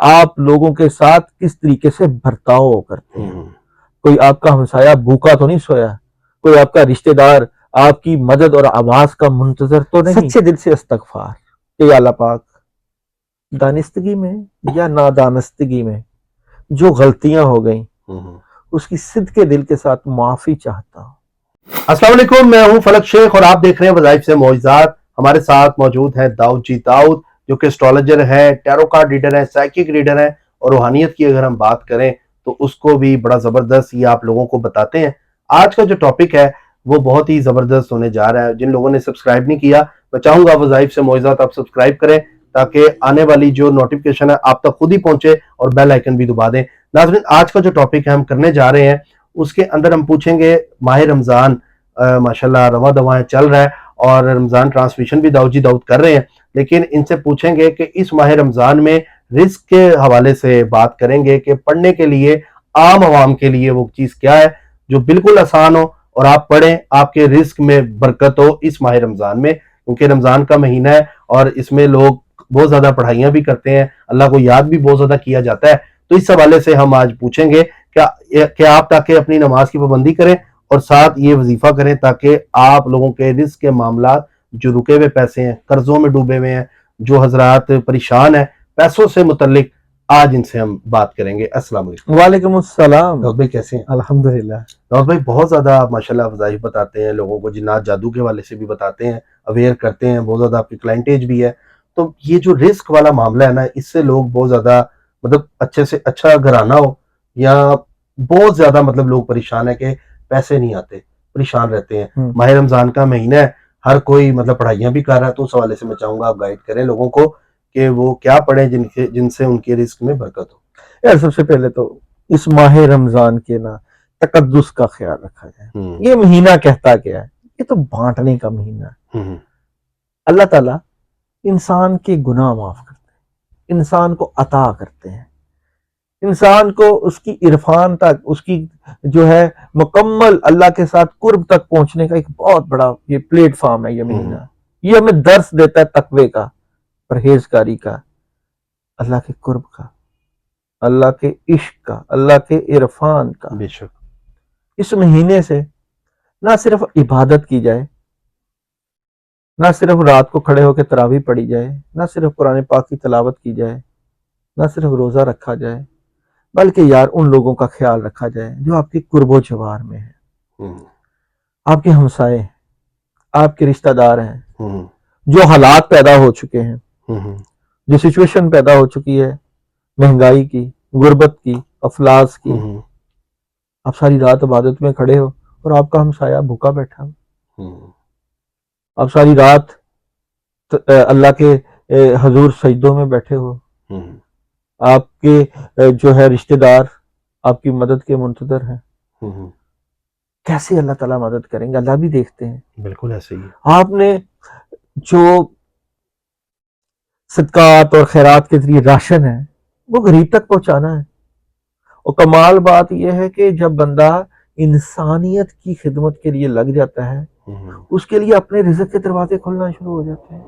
آپ لوگوں کے ساتھ کس طریقے سے برتاؤ کرتے ہیں. کوئی آپ کا ہمسایہ بھوکا تو نہیں سویا, کوئی آپ کا رشتہ دار آپ کی مدد اور آواز کا منتظر تو نہیں. سچے دل سے استغفار کہ اللہ پاک دانستگی میں یا نادانستگی میں جو غلطیاں ہو گئیں اس کی صدقے دل کے ساتھ معافی چاہتا ہوں. السلام علیکم, میں ہوں فلک شیخ اور آپ دیکھ رہے ہیں وظائف سے معجزات. ہمارے ساتھ موجود ہیں داؤد جی داؤد, جو کہ اسٹرالوجر ہے, ٹیرو کارڈ ریڈر ہے, سائیکک ریڈر ہے, اور روحانیت کی اگر ہم بات کریں تو اس کو بھی بڑا زبردست یہ آپ لوگوں کو بتاتے ہیں. آج کا جو ٹاپک ہے وہ بہت ہی زبردست ہونے جا رہا ہے. جن لوگوں نے سبسکرائب نہیں کیا, میں چاہوں گا وظائف سے معجزات آپ سبسکرائب کریں تاکہ آنے والی جو نوٹیفکیشن ہے آپ تک خود ہی پہنچے, اور بیل آئیکن بھی دبا دیں. ناظرین, آج کا جو ٹاپک ہے ہم کرنے جا رہے ہیں اس کے اندر ہم پوچھیں گے ماہ رمضان ماشاءاللہ رواں دواں چل رہا ہے, اور رمضان ٹرانسمیشن بھی داؤد جی داؤد کر رہے ہیں, لیکن ان سے پوچھیں گے کہ اس ماہ رمضان میں رزق کے حوالے سے بات کریں گے کہ پڑھنے کے لیے عام عوام کے لیے وہ چیز کیا ہے جو بالکل آسان ہو اور آپ پڑھیں, آپ کے رزق میں برکت ہو اس ماہ رمضان میں. کیونکہ رمضان کا مہینہ ہے اور اس میں لوگ بہت زیادہ پڑھائیاں بھی کرتے ہیں, اللہ کو یاد بھی بہت زیادہ کیا جاتا ہے. تو اس حوالے سے ہم آج پوچھیں گے کہ آپ تاکہ اپنی نماز کی پابندی کریں اور ساتھ یہ وظیفہ کریں تاکہ آپ لوگوں کے رزق کے معاملات, جو رکے ہوئے پیسے ہیں, قرضوں میں ڈوبے ہوئے ہیں, جو حضرات پریشان ہیں پیسوں سے متعلق, آج ان سے ہم بات کریں گے. السلام علیکم. وعلیکم السلام. داؤد بھائی کیسے ہیں؟ الحمدللہ. داؤد بھائی بہت زیادہ ماشاءاللہ وظائف بتاتے ہیں لوگوں کو, جنات جادو کے والے سے بھی بتاتے ہیں, اویئر کرتے ہیں, بہت زیادہ آپ کی کلائنٹیج بھی ہے. تو یہ جو رزق والا معاملہ ہے نا, اس سے لوگ بہت زیادہ مطلب اچھے سے اچھا گھرانہ ہو یا بہت زیادہ مطلب لوگ پریشان ہیں کہ پیسے نہیں آتے, پریشان رہتے ہیں. ماہ رمضان کا مہینہ ہے, ہر کوئی مطلب پڑھائیاں بھی کر رہا ہے, تو اس حوالے سے میں چاہوں گا آپ گائیڈ کریں لوگوں کو کہ وہ کیا پڑھیں جن سے ان کے رزق میں برکت ہو. یار سب سے پہلے تو اس ماہ رمضان کے نا تقدس کا خیال رکھا جائے. یہ مہینہ کہتا کیا ہے؟ یہ تو بانٹنے کا مہینہ ہے. اللہ تعالیٰ انسان کے گناہ معاف کرتے ہیں, انسان کو عطا کرتے ہیں, انسان کو اس کی عرفان تک, اس کی جو ہے مکمل اللہ کے ساتھ قرب تک پہنچنے کا ایک بہت بڑا یہ پلیٹ فارم ہے. یہ مہینہ یہ ہمیں درس دیتا ہے تقوی کا, پرہیزگاری کا, اللہ کے قرب کا, اللہ کے عشق کا, اللہ کے عرفان کا. بے شک اس مہینے سے نہ صرف عبادت کی جائے, نہ صرف رات کو کھڑے ہو کے تراویح پڑھی جائے, نہ صرف قرآن پاک کی تلاوت کی جائے, نہ صرف روزہ رکھا جائے, بلکہ یار ان لوگوں کا خیال رکھا جائے جو آپ کے قرب و جوار میں ہیں, آپ کے ہمسائے ہیں, آپ کے رشتہ دار ہیں, جو حالات پیدا ہو چکے ہیں, جو سچویشن پیدا ہو چکی ہے مہنگائی کی, غربت کی, افلاس کی. آپ ساری رات عبادت میں کھڑے ہو اور آپ کا ہمسایہ بھوکا بیٹھا ہو. آپ ساری رات اللہ کے حضور سجدوں میں بیٹھے ہو, آپ کے جو ہے رشتہ دار آپ کی مدد کے منتظر ہیں. کیسے اللہ تعالیٰ مدد کریں گے؟ اللہ بھی دیکھتے ہیں. بالکل ایسے ہی. آپ نے جو صدقات اور خیرات کے ذریعے راشن ہے وہ غریب تک پہنچانا ہے. اور کمال بات یہ ہے کہ جب بندہ انسانیت کی خدمت کے لیے لگ جاتا ہے, اس کے لیے اپنے رزق کے دروازے کھلنا شروع ہو جاتے ہیں.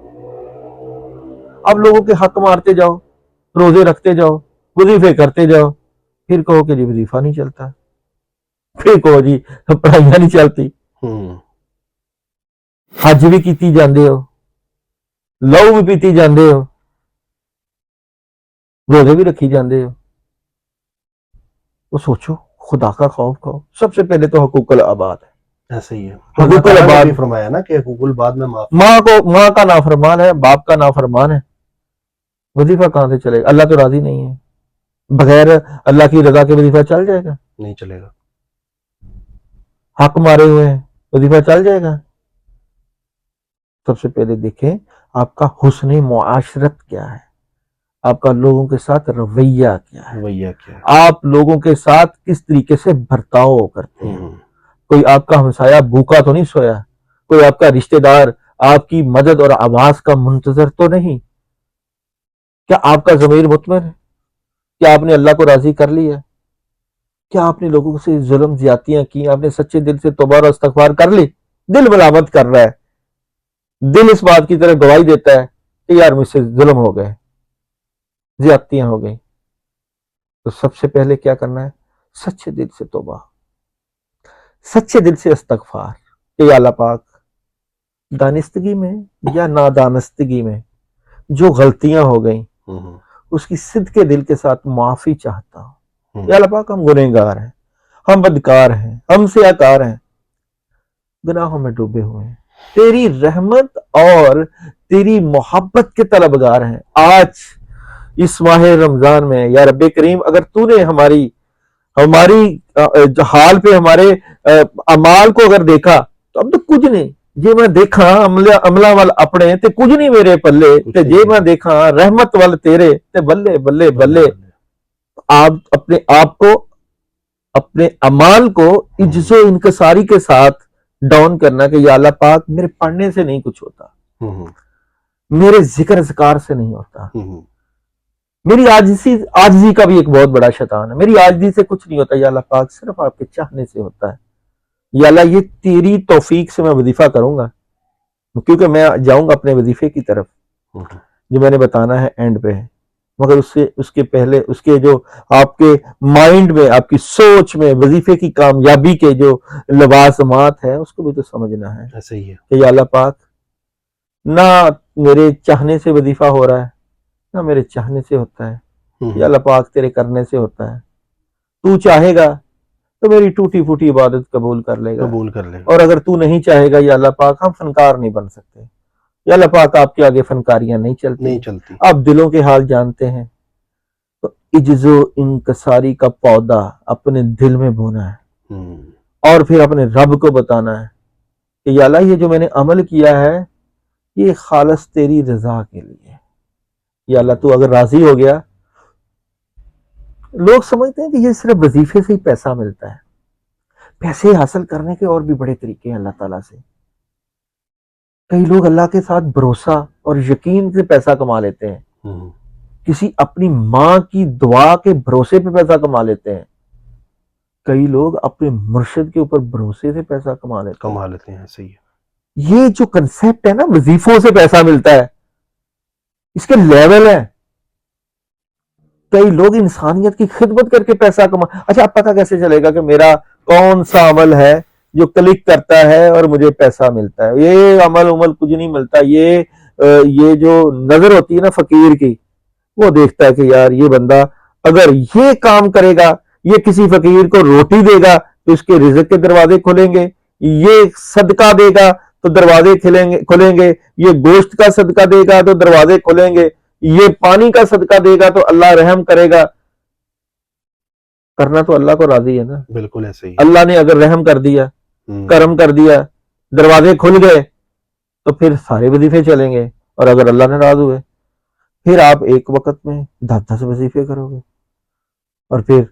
اب لوگوں کے حق مارتے جاؤ, روزے رکھتے جاؤ, وظیفے کرتے جاؤ, پھر کہو کہ جی وظیفہ نہیں چلتا, پھر کہو جی پڑھائیاں نہیں چلتی, حج بھی کیتی جاندے ہو, لو بھی پیتی جاندے ہو, روزے بھی رکھی جاندے ہو. وہ سوچو, خدا کا خوف کھاؤ. سب سے پہلے تو حقوق العباد ہے. ایسے ہی ہے. حقوق العباد بھی فرمایا نا کہ حقوق العباد میں معاف, ماں کا نافرمان ہے, باپ کا نافرمان ہے, وظیفہ کہاں سے چلے گا؟ اللہ تو راضی نہیں ہے. بغیر اللہ کی رضا کے وظیفہ چل جائے گا؟ نہیں چلے گا. حق مارے ہوئے ہیں, وظیفہ چل جائے گا؟ سب سے پہلے دیکھیں آپ کا حسن معاشرت کیا ہے, آپ کا لوگوں کے ساتھ رویہ کیا ہے, آپ لوگوں کے ساتھ کس طریقے سے برتاؤ کرتے ہیں. کوئی آپ کا ہمسایہ بھوکا تو نہیں سویا, کوئی آپ کا رشتہ دار آپ کی مدد اور آواز کا منتظر تو نہیں. کیا آپ کا ضمیر مطمئن ہے؟ کیا آپ نے اللہ کو راضی کر لیا؟ کیا آپ نے لوگوں سے ظلم زیادتیاں کی؟ آپ نے سچے دل سے توبہ اور استغفار کر لی؟ دل ملامت کر رہا ہے, دل اس بات کی طرف گواہی دیتا ہے کہ یار مجھ سے ظلم ہو گئے, زیادتیاں ہو گئی, تو سب سے پہلے کیا کرنا ہے؟ سچے دل سے توبہ، سچے دل سے استغفار کہ یا اللہ پاک دانستگی میں یا نادانستگی میں جو غلطیاں ہو گئیں اس کی صدق کے دل کے ساتھ معافی چاہتا ہوں۔ یا اللہ پاک ہم گنہگار ہیں، ہم بدکار ہیں، ہم سیاکار ہیں، گناہوں میں ڈوبے ہوئے ہیں، تیری رحمت اور تیری محبت کے طلبگار ہیں۔ آج اس ماہ رمضان میں یا رب کریم اگر تو نے ہماری حال پہ ہمارے اعمال کو اگر دیکھا تو اب تو کچھ نہیں، جے میں دیکھا عملہ وال اپنے تے کچھ نہیں میرے پلے تے جے میں دیکھا رحمت وال تیرے تے بلے بلے بلے۔ آپ اپنے آپ کو، اپنے اعمال کو عجز و انکساری کے ساتھ ڈاؤن کرنا کہ یا اللہ پاک میرے پڑھنے سے نہیں کچھ ہوتا، میرے ذکر اذکار سے نہیں ہوتا، میری عاجزی کا بھی ایک بہت بڑا شیطان ہے، میری عاجزی سے کچھ نہیں ہوتا، یا اللہ پاک صرف آپ کے چاہنے سے ہوتا ہے۔ یا اللہ یہ تیری توفیق سے میں وظیفہ کروں گا، کیونکہ میں جاؤں گا اپنے وظیفے کی طرف جو میں نے بتانا ہے اینڈ پہ ہے، مگر اس کے پہلے اس کے جو آپ کے مائنڈ میں، آپ کی سوچ میں وظیفے کی کامیابی کے جو لوازمات ہیں اس کو بھی تو سمجھنا ہے۔ ایسا ہی ہے کہ یا اللہ پاک نہ میرے چاہنے سے وظیفہ ہو رہا ہے نہ میرے چاہنے سے ہوتا ہے، یا اللہ پاک تیرے کرنے سے ہوتا ہے، تو چاہے گا تو میری ٹوٹی پھوٹی عبادت قبول کر لے گا، اور اگر تو نہیں چاہے گا یا اللہ پاک ہم فنکار نہیں بن سکتے، یا اللہ پاک آپ کے آگے فنکاریاں نہیں چلتی، آپ دلوں کے حال جانتے ہیں۔ تو عجز و انکساری کا پودا اپنے دل میں بونا ہے اور پھر اپنے رب کو بتانا ہے کہ یا اللہ یہ جو میں نے عمل کیا ہے یہ خالص تیری رضا کے لیے، یا اللہ تو اگر راضی ہو گیا۔ لوگ سمجھتے ہیں کہ یہ صرف وظیفے سے ہی پیسہ ملتا ہے، پیسے حاصل کرنے کے اور بھی بڑے طریقے ہیں اللہ تعالیٰ سے۔ کئی لوگ اللہ کے ساتھ بھروسہ اور یقین سے پیسہ کما لیتے ہیں، کسی اپنی ماں کی دعا کے بھروسے پہ پیسہ کما لیتے ہیں، کئی لوگ اپنے مرشد کے اوپر بھروسے سے پیسہ کما لیتے ہیں۔ صحیح ہے۔ یہ جو کنسیپٹ ہے نا وظیفوں سے پیسہ ملتا ہے، اس کے لیول ہے۔ کئی لوگ انسانیت کی خدمت کر کے پیسہ کما، اچھا اب پتہ کیسے چلے گا کہ میرا کون سا عمل ہے جو کلک کرتا ہے اور مجھے پیسہ ملتا ہے؟ یہ عمل کچھ نہیں ملتا، یہ جو نظر ہوتی ہے نا فقیر کی، وہ دیکھتا ہے کہ یار یہ بندہ اگر یہ کام کرے گا، یہ کسی فقیر کو روٹی دے گا تو اس کے رزق کے دروازے کھلیں گے، یہ صدقہ دے گا تو دروازے کھلیں گے، یہ گوشت کا صدقہ دے گا تو دروازے کھلیں گے، یہ پانی کا صدقہ دے گا تو اللہ رحم کرے گا۔ کرنا تو اللہ کو راضی ہے نا، بالکل ایسے ہی۔ اللہ نے اگر رحم کر دیا، کرم کر دیا، دروازے کھل گئے تو پھر سارے وظیفے چلیں گے، اور اگر اللہ ناراض ہوئے پھر آپ ایک وقت میں 10 وظیفے کرو گے، اور پھر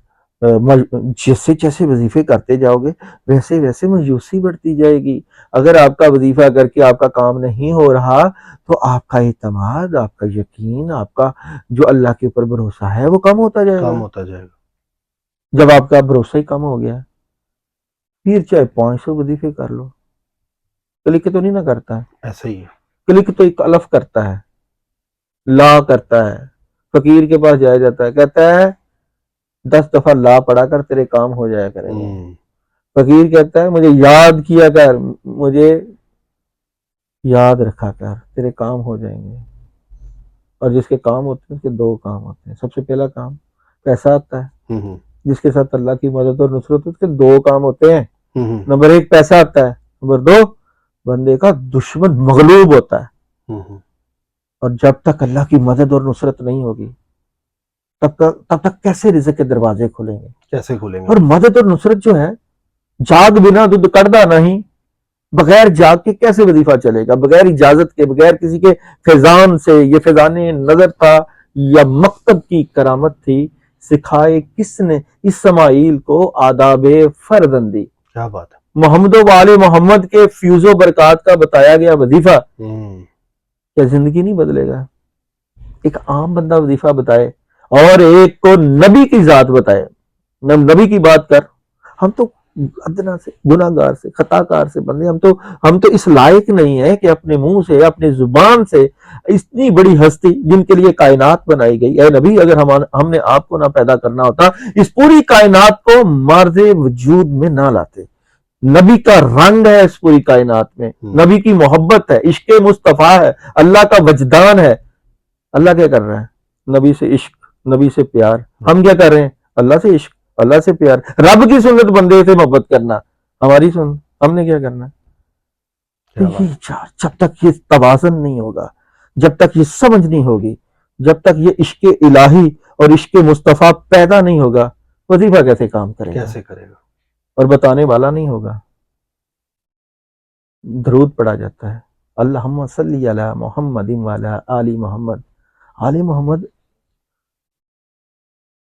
جیسے جیسے وظیفے کرتے جاؤ گے ویسے ویسے مایوسی بڑھتی جائے گی۔ اگر آپ کا وظیفہ کر کے آپ کا کام نہیں ہو رہا تو آپ کا اعتماد، آپ کا یقین، آپ کا جو اللہ کے اوپر بھروسہ ہے وہ کم ہوتا جائے گا۔ جب آپ کا بھروسہ ہی کم ہو گیا پھر چاہے 500 وظیفے کر لو، کلک تو نہیں نہ کرتا ہے، ایسا ہی ہے۔ کلک تو ایک الف کرتا ہے، لا کرتا ہے۔ فقیر کے پاس جایا جاتا ہے، کہتا ہے 10 دفعہ لا پڑھا کر تیرے کام ہو جایا کریں گے۔ فقیر کہتا ہے مجھے یاد کیا کر، مجھے یاد رکھا کر، تیرے کام ہو جائیں گے۔ اور جس کے کام ہوتے ہیں اس کے 2 کام ہوتے ہیں۔ سب سے پہلا کام پیسہ آتا ہے، جس کے ساتھ اللہ کی مدد اور نصرت، اس کے 2 کام ہوتے ہیں۔ نمبر 1 پیسہ آتا ہے، نمبر 2 بندے کا دشمن مغلوب ہوتا ہے۔ اور جب تک اللہ کی مدد اور نصرت نہیں ہوگی تب تک کیسے رزق کے دروازے کھلیں گے؟ کیسے کھلیں گے؟ اور مدد اور نصرت جو ہے، جاگ بنا دودھ کڑدا نہیں، بغیر جاگ کے کیسے وظیفہ چلے گا؟ بغیر اجازت کے، بغیر کسی کے فیضان سے۔ یہ فیضان نظر تھا یا مکتب کی کرامت تھی؟ سکھائے کس نے اسماعیل کو آداب فرزندی؟ کیا بات ہے! محمد و آل محمد کے فیوز و برکات کا بتایا گیا وظیفہ کیا زندگی نہیں بدلے گا؟ ایک عام بندہ وظیفہ بتائے اور ایک کو نبی کی ذات بتائے، نبی کی بات کر، ہم تو ادنا سے گناہگار سے خطا کار سے بندے، ہم تو اس لائق نہیں ہے کہ اپنے منہ سے اپنے زبان سے اتنی بڑی ہستی جن کے لیے کائنات بنائی گئی، اے نبی اگر ہم نے آپ کو نہ پیدا کرنا ہوتا اس پوری کائنات کو مارز وجود میں نہ لاتے۔ نبی کا رنگ ہے اس پوری کائنات میں، نبی کی محبت ہے، عشق مصطفیٰ ہے، اللہ کا وجدان ہے۔ اللہ کیا کر رہا ہے؟ نبی سے عشق، نبی سے پیار۔ ہم کیا کر رہے ہیں؟ اللہ سے عشق، اللہ سے پیار۔ رب کی سنت بندے سے محبت کرنا ہماری سنت، ہم نے کیا کرنا؟ جب تک یہ توازن نہیں ہوگا، جب تک یہ سمجھ نہیں ہوگی، جب تک یہ عشق الہی اور عشق مصطفیٰ پیدا نہیں ہوگا، وظیفہ کیسے کام کرے گا؟ کیسے کرے گا؟ اور بتانے والا نہیں ہوگا۔ درود پڑھا جاتا ہے، اللہم صلی علی محمد وعلی آل محمد۔ آل محمد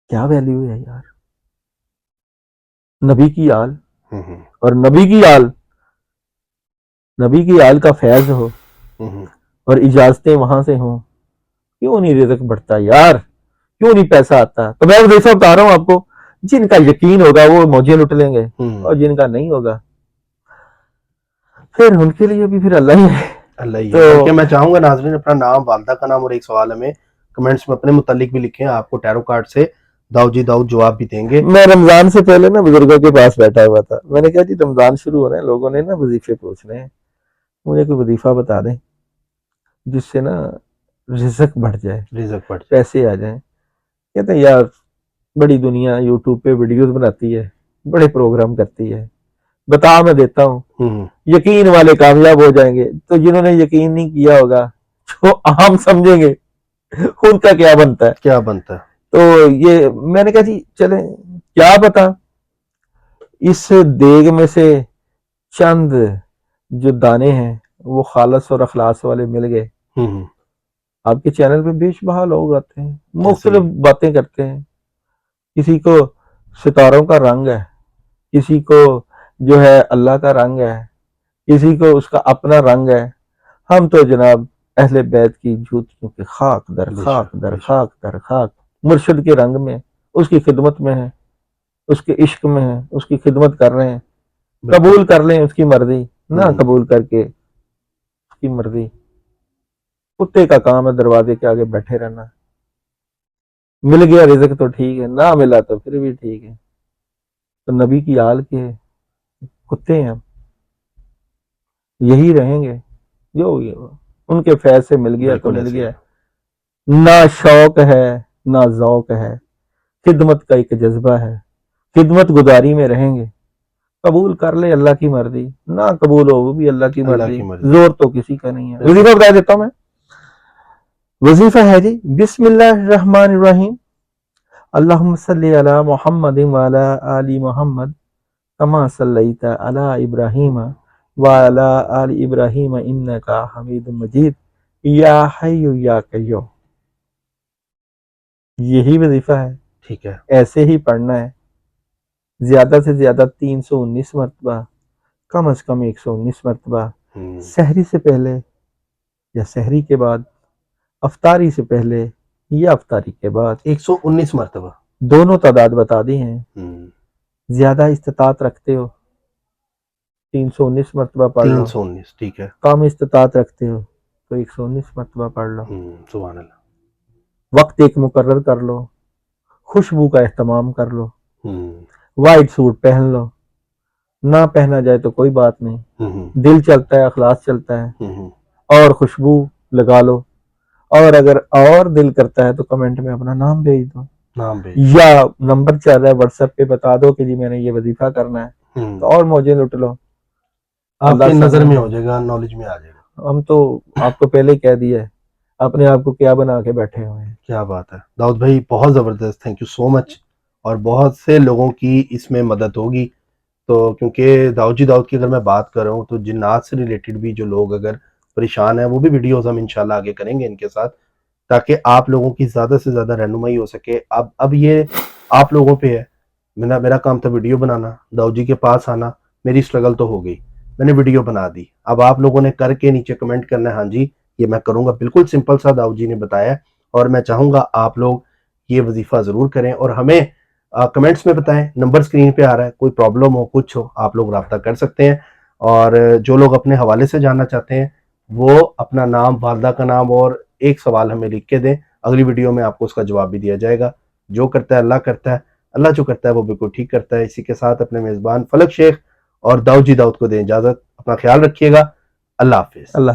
کیا ویلیو ہے یار؟ نبی کی آل، اور نبی کی آل کا فیض ہو اور اجازتیں وہاں سے ہوں، کیوں نہیں رزق بڑھتا یار؟ کیوں نہیں پیسہ آتا؟ تو میں ویسا بتا رہا ہوں آپ کو، جن کا یقین ہوگا وہ موجیں لٹ لیں گے، اور جن کا نہیں ہوگا پھر ان کے لیے بھی پھر اللہ ہی ہے۔ اللہ ہی ہے۔ کہ میں چاہوں گا ناظرین اپنا نام، والدہ کا نام اور ایک سوال ہمیں کمنٹس میں اپنے متعلق بھی لکھیں، آپ کو ٹیرو کارڈ سے داؤد جی داؤد جواب بھی دیں گے۔ میں رمضان سے پہلے نا بزرگوں کے پاس بیٹھا ہوا تھا، میں نے کہا جی رمضان شروع ہو رہے ہیں، لوگوں نے نا وظیفے پوچھنے ہیں، مجھے کوئی وظیفہ بتا دیں جس سے نا رزق بڑھ جائے، رزق بڑھ جائے، پیسے آ جائیں۔ کہتے ہیں یار بڑی دنیا یوٹیوب پہ ویڈیوز بناتی ہے، بڑے پروگرام کرتی ہے، بتا میں دیتا ہوں، یقین والے کامیاب ہو جائیں گے، تو جنہوں نے یقین نہیں کیا ہوگا جو عام سمجھیں گے ان کا کیا بنتا ہے؟ کیا بنتا ہے؟ تو یہ میں نے کہا جی چلیں، کیا پتا اس دیگ میں سے چند جو دانے ہیں وہ خالص اور اخلاص والے مل گئے۔ آپ کے چینل پہ بیش بہا لوگ آتے ہیں، مختلف باتیں کرتے ہیں، کسی کو ستاروں کا رنگ ہے، کسی کو جو ہے اللہ کا رنگ ہے، کسی کو اس کا اپنا رنگ ہے۔ ہم تو جناب اہل بیت کی جوتیوں کے خاک در خاک در خاک در خاک مرشد کے رنگ میں، اس کی خدمت میں ہیں، اس کے عشق میں ہیں، اس کی خدمت کر رہے ہیں۔ قبول کر لیں اس کی مرضی، نہ قبول کر کے اس کی مرضی۔ کتے کا کام ہے دروازے کے آگے بیٹھے رہنا، مل گیا رزق تو ٹھیک ہے، نہ ملا تو پھر بھی ٹھیک ہے۔ تو نبی کی آل کے کتے ہیں ہم، یہی رہیں گے جو ان کے فیض سے مل گیا تو مل گیا۔ نہ شوق ہے نہ ذوق ہے، خدمت کا ایک جذبہ ہے، خدمت گزاری میں رہیں گے۔ قبول کر لے اللہ کی مرضی، نہ قبول ہو وہ بھی اللہ کی مرضی، زور تو کسی کا نہیں ہے۔ وظیفہ بتا دیتا ہوں میں، وظیفہ ہے جی بسم اللہ الرحمن الرحیم، اللہم صلی علی محمد وعلی آل محمد کما صلیت علی ابراہیم وعلی آل ابراہیم انک حمید مجید یا حی یا قیوم۔ یہی وظیفہ ہے، ٹھیک ہے، ایسے ہی پڑھنا ہے، زیادہ سے زیادہ 319 مرتبہ، کم از کم 119 مرتبہ، سحری سے پہلے یا سحری کے بعد، افطاری سے پہلے یا افطاری کے بعد 119 مرتبہ، دونوں تعداد بتا دی ہیں۔ زیادہ استطاعت رکھتے ہو 319 مرتبہ پڑھ لو، 319 ٹھیک ہے، کم استطاعت رکھتے ہو تو 119 مرتبہ پڑھ لو۔ سبحان اللہ۔ وقت ایک مقرر کر لو، خوشبو کا اہتمام کر لو، وائٹ سوٹ پہن لو، نہ پہنا جائے تو کوئی بات نہیں، دل چلتا ہے اخلاص چلتا ہے، اور خوشبو لگا لو، اور اگر اور دل کرتا ہے تو کمنٹ میں اپنا نام بھیج دو، یا نمبر چل رہا ہے واٹس ایپ پہ بتا دو کہ جی میں نے یہ وظیفہ کرنا ہے، تو اور موجیں لٹ لو، آپ کی نظر میں ہو جائے گا، نالج میں آ جائے گا۔ ہم تو آپ کو پہلے کہہ دیا ہے، اپنے آپ کو کیا بنا کے بیٹھے ہوئے ہیں۔ کیا بات ہے داؤد بھائی، بہت زبردست، تھینک یو سو مچ، اور بہت سے لوگوں کی اس میں مدد ہوگی۔ تو کیونکہ داؤد جی داؤد کی اگر میں بات کر رہا ہوں تو جنات سے ریلیٹڈ بھی جو لوگ اگر پریشان ہیں وہ بھی ویڈیوز ہم انشاءاللہ آگے کریں گے ان کے ساتھ، تاکہ آپ لوگوں کی زیادہ سے زیادہ رہنمائی ہو سکے۔ اب یہ آپ لوگوں پہ ہے، میرا کام تھا ویڈیو بنانا، داؤد جی کے پاس آنا، میری سٹرگل تو ہو گئی، میں نے ویڈیو بنا دی، اب آپ لوگوں نے کر کے نیچے کمنٹ کرنا ہے ہاں جی یہ میں کروں گا، بالکل سمپل سا داؤد جی نے بتایا ہے، اور میں چاہوں گا آپ لوگ یہ وظیفہ ضرور کریں، اور ہمیں کمنٹس میں بتائیں، نمبر اسکرین پہ آ رہا ہے، کوئی پرابلم ہو کچھ ہو آپ لوگ رابطہ کر سکتے ہیں. اور جو لوگ اپنے حوالے سے جاننا چاہتے ہیں وہ اپنا نام، والدہ کا نام اور ایک سوال ہمیں لکھ کے دیں. اگلی ویڈیو میں آپ کو اس کا جواب بھی دیا جائے گا. جو کرتا ہے اللہ کرتا ہے، اللہ جو کرتا ہے وہ بالکل ٹھیک کرتا ہے. اسی کے ساتھ اپنے میزبان فلک شیخ اور داؤد جی داؤد کو دیں اجازت. اپنا خیال رکھیے گا. اللہ حافظ. اللہ